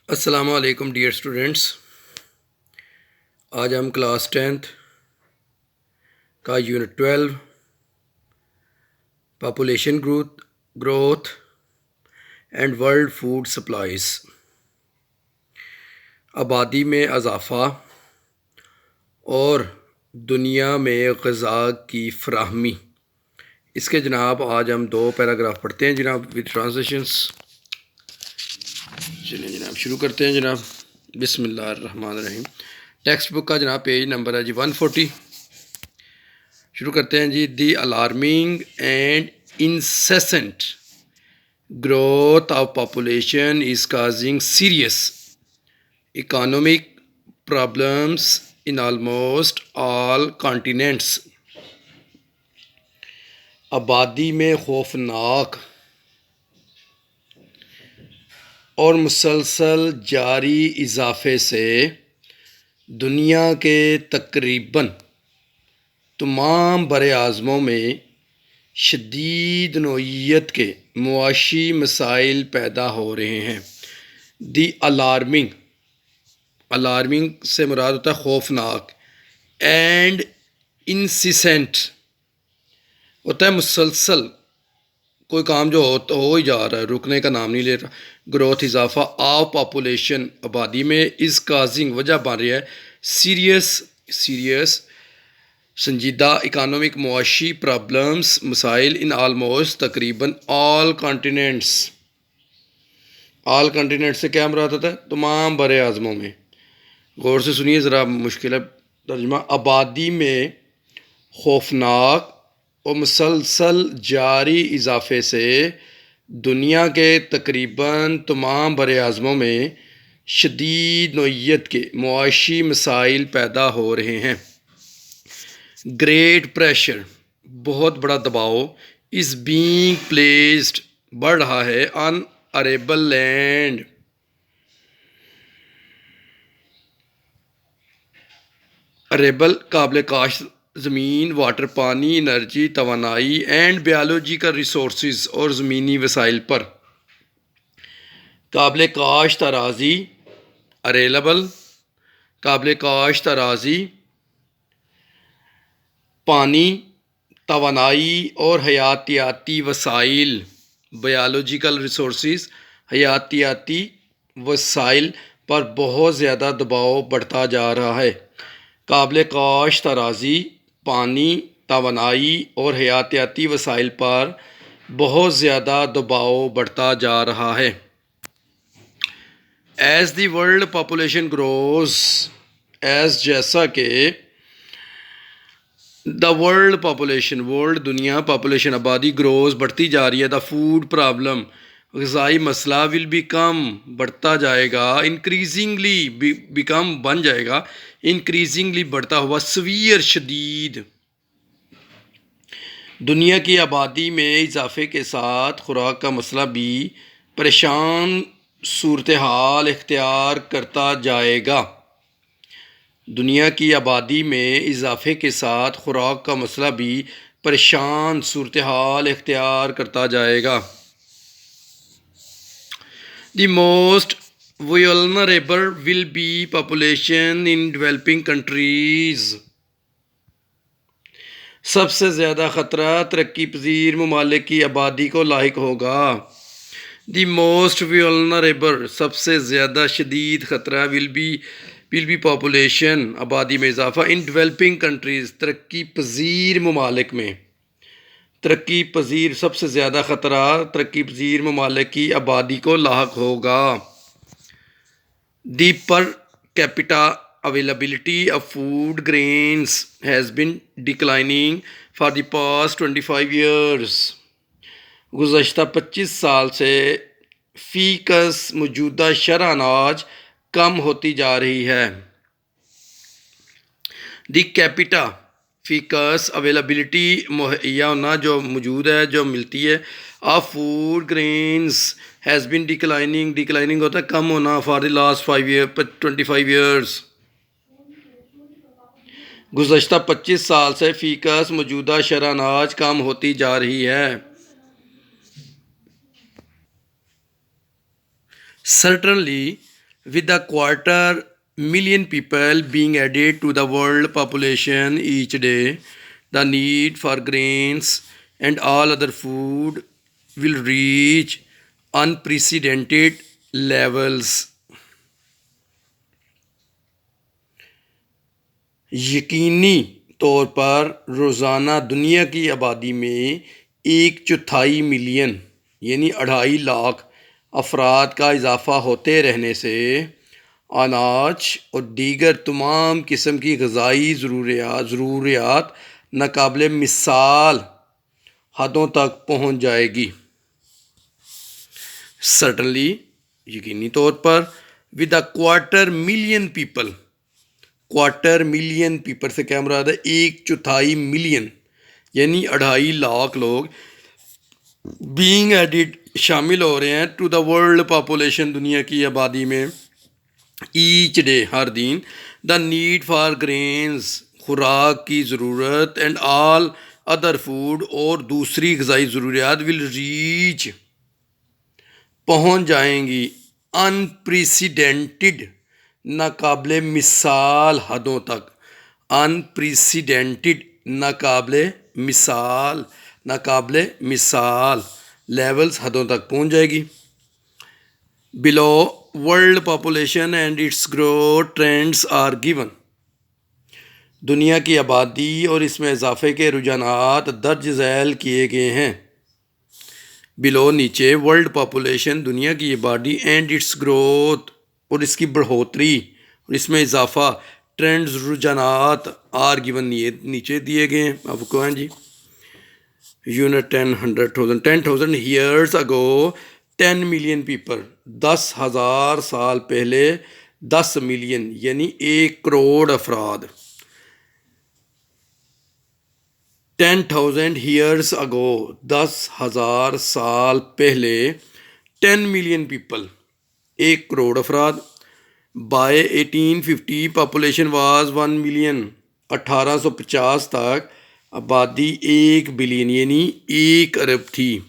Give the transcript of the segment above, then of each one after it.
السلام علیکم dear students, آج ہم کلاس 10th کا unit 12 population growth and world food supplies, آبادی میں اضافہ اور دنیا میں غذا کی فراہمی، اس کے جناب آج ہم 2 پیراگراف پڑھتے ہیں جناب وتھ ٹرانسلیشنس۔ چلیں جناب شروع کرتے ہیں جناب، بسم اللہ الرحمن الرحیم۔ ٹیکسٹ بک کا جناب پیج نمبر ہے جی 140۔ شروع کرتے ہیں جی۔ The alarming and incessant growth of population is causing serious economic problems in almost all continents۔ آبادی میں خوفناک اور مسلسل جاری اضافے سے دنیا کے تقریباً تمام براعظموں میں شدید نوعیت کے معاشی مسائل پیدا ہو رہے ہیں۔ دی الارمنگ سے مراد ہوتا ہے خوفناک، اینڈ انسیسنٹ ہوتا ہے مسلسل، کوئی کام جو ہو ہی جا رہا ہے، رکنے کا نام نہیں لے رہا۔ گروتھ اضافہ آف پاپولیشن آبادی میں، از کازنگ وجہ بن رہی ہے، سیریس سنجیدہ اکانومک معاشی پرابلمس مسائل ان آلموسٹ تقریباً آل کانٹیننٹس۔ آل کانٹیننٹ سے کیا مراد ہوتا ہے؟ تمام بر اعظموں میں۔ غور سے سنیے ذرا، مشکل ہے ترجمہ۔ آبادی میں خوفناک اور مسلسل جاری اضافے سے دنیا کے تقریباً تمام بر اعظموں میں شدید نوعیت کے معاشی مسائل پیدا ہو رہے ہیں۔ گریٹ پریشر، بہت بڑا دباؤ، از بینگ پلیسڈ، بڑھ رہا ہے، آن اریبل لینڈ، اریبل قابل کاشت زمین، واٹر پانی، انرجی توانائی، اینڈ بیولوجیکل ریسورسز اور زمینی وسائل پر۔ قابل کاشت اراضی، اریبل قابل کاشت اراضی، پانی، توانائی اور حیاتیاتی وسائل، بایولوجیکل ریسورسز حیاتیاتی وسائل پر بہت زیادہ دباؤ بڑھتا جا رہا ہے۔ قابل کاشت اراضی، پانی، توانائی اور حیاتیاتی وسائل پر بہت زیادہ دباؤ بڑھتا جا رہا ہے۔ As the world population grows, as جیسا کہ دا ورلڈ پاپولیشن، ورلڈ دنیا، پاپولیشن آبادی، گروز بڑھتی جا رہی ہے، دا فوڈ پرابلم غذائی مسئلہ، ول بیکم بڑھتا جائے گا، انکریزنگلی بیکم بن جائے گا، انکریزنگلی بڑھتا ہوا، سویئر شدید۔ دنیا کی آبادی میں اضافے کے ساتھ خوراک کا مسئلہ بھی پریشان صورتحال اختیار کرتا جائے گا۔ دنیا کی آبادی میں اضافے کے ساتھ خوراک کا مسئلہ بھی پریشان صورتحال اختیار کرتا جائے گا۔ The most vulnerable will be population in developing countries۔ سب سے زیادہ خطرہ ترقی پذیر ممالک کی آبادی کو لاحق ہوگا۔ دی موسٹ vulnerable، سب سے زیادہ شدید خطرہ، will be population، آبادی میں اضافہ، in developing countries، ترقی پذیر ممالک میں۔ ترقی پذیر، سب سے زیادہ خطرہ ترقی پذیر ممالک کی آبادی کو لاحق ہوگا۔ The per capita availability of food grains has been declining for the past 25 years۔ گزشتہ 25 سال سے فی کس موجودہ شرح اناج کم ہوتی جا رہی ہے۔ دی کیپٹا، فی کس، اویلیبلٹی مہیا ہونا، جو موجود ہے، جو ملتی ہے، of food grains has been declining, declining ہوتا ہے کم ہونا، فار دی لاسٹ 25 ایئرس، گزشتہ 25 سال سے فی کس موجودہ شرح اناج کم ہوتی جا رہی ہے۔ Certainly with a quarter million people being added to the world population each day, the need for grains and all other food will reach unprecedented levels. یقینی طور پر روزانہ دنیا کی آبادی میں 1/4 ملین یعنی 2.5 لاکھ افراد کا اضافہ ہوتے رہنے سے اناج اور دیگر تمام قسم کی غذائی ضروریات ناقابل مثال حدوں تک پہنچ جائے گی. سرٹنلی یقینی طور پر with a quarter million people سے کیا مراد ہے؟ 1/4 ملین یعنی 2.5 لاکھ لوگ بینگ ایڈڈ شامل ہو رہے ہیں ٹو دا ورلڈ پاپولیشن دنیا کی آبادی میں ایچ ڈے ہر دن. دا نیڈ فار گرینز خوراک کی ضرورت اینڈ آل ادر فوڈ اور دوسری غذائی ضروریات ول ریچ پہنچ جائیں گی انپریسیڈنٹڈ ناقابل مثال حدوں تک. انپریسیڈنٹڈ ناقابل مثال لیولز حدوں تک پہنچ جائے گی. Below world population and its growth trends are given. دنیا کی آبادی اور اس میں اضافے کے رجحانات درج ذیل کیے گئے ہیں. بلو نیچے ورلڈ پاپولیشن دنیا کی آبادی اینڈ اٹس گروتھ اور اس کی بڑھوتری اور اس میں اضافہ ٹرینڈز رجحانات آر گیون نیچے دیے گئے ہیں. آپ کو ہیں جی unit 10,000 years ago 10 million people 10,000 سال پہلے 10 ملین یعنی 1 کروڑ افراد. 10,000 ایئرس اگو 10,000 سال پہلے 10 ملین پیپل 1 کروڑ افراد. By 1850 population was 1 million. 1850 تک آبادی 1 بلین یعنی 1 ارب تھی.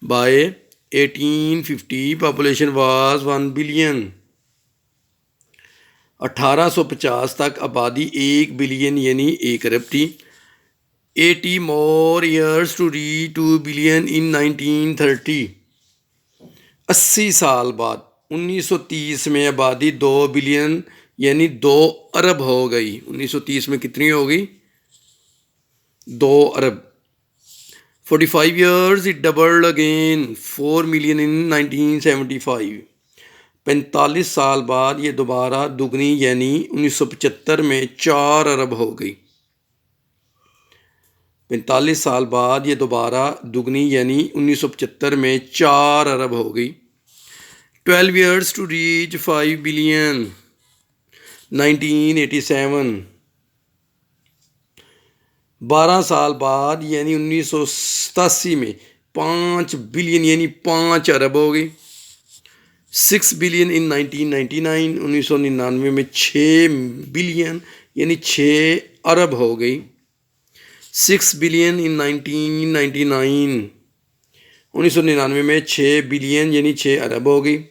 By 1850 population was 1 billion. 1850 تک آبادی 1 بلین یعنی 1 ارب تھی. 80 more years to reach 2 billion in 1930. 80 سال بعد 1930 میں آبادی 2 بلین یعنی 2 ارب ہو گئی. 1930 میں کتنی ہو گئی؟ 2 ارب. 45 years it doubled again 4 million in 1975. 45 سال بعد یہ دوبارہ دگنی یعنی 1975 میں 4 ارب ہو گئی. 45 سال بعد یہ دوبارہ دگنی یعنی 1975 میں 4 ارب ہو گئی. 12 years to reach 5 billion 1987. 12 سال بعد یعنی 1987 میں 5 بلین یعنی 5 ارب ہو گئی. 6 بلین ان 1999. 1999 میں 6 بلین یعنی 6 ارب ہو گئی. 6 بلین ان 1999. 1999 میں 6 بلین یعنی 6 ارب ہو گئی.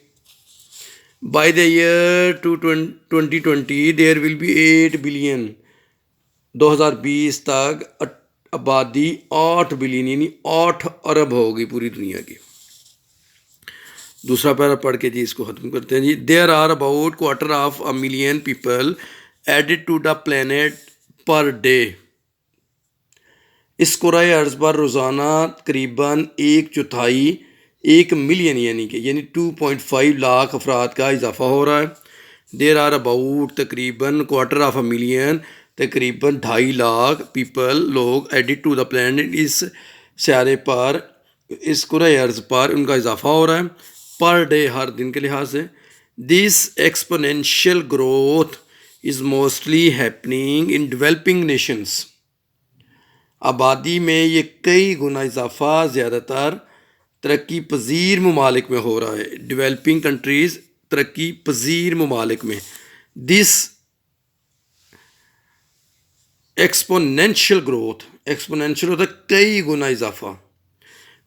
By the year 2020 there will be 8 billion. 2020 تک آبادی 8 بلین یعنی 8 ارب ہوگی پوری دنیا کی. دوسرا پیرا پڑھ کے جی اس کو ختم کرتے ہیں جی. There are about 250,000 people added to the planet per day. اس کرۂ ارض پر روزانہ تقریباً 1/4 ملین یعنی 2.5 لاکھ افراد کا اضافہ ہو رہا ہے. دیر آر اباؤٹ تقریباً 250,000 تقریباً 2.5 لاکھ پیپل لوگ ایڈڈ ٹو دا پلانٹ اس سیارے پر اس کرۂ ارض پر ان کا اضافہ ہو رہا ہے پر ڈے ہر دن کے لحاظ سے. This exponential growth is mostly happening in developing nations. آبادی میں یہ کئی گنا اضافہ زیادہ تر ترقی پذیر ممالک میں ہو رہا ہے. ڈیولپنگ کنٹریز ترقی پذیر ممالک میں. دس ایکسپونینشیل گروتھ ایکسپونینشیل ہوتا ہے کئی گنا اضافہ.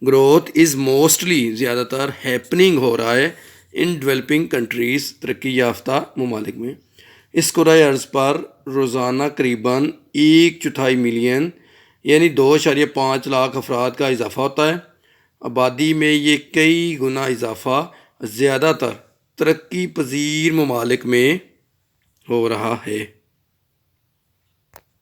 گروتھ از موسٹلی زیادہ تر ہیپننگ ہو رہا ہے ان ڈیولپنگ کنٹریز ترقی یافتہ ممالک میں اس کرۂ ارض پر روزانہ قریباً 1/4 ملین یعنی 2.5 لاکھ افراد کا اضافہ ہوتا ہے۔ آبادی میں یہ کئی گنا اضافہ زیادہ تر ترقی پذیر ممالک میں ہو رہا ہے۔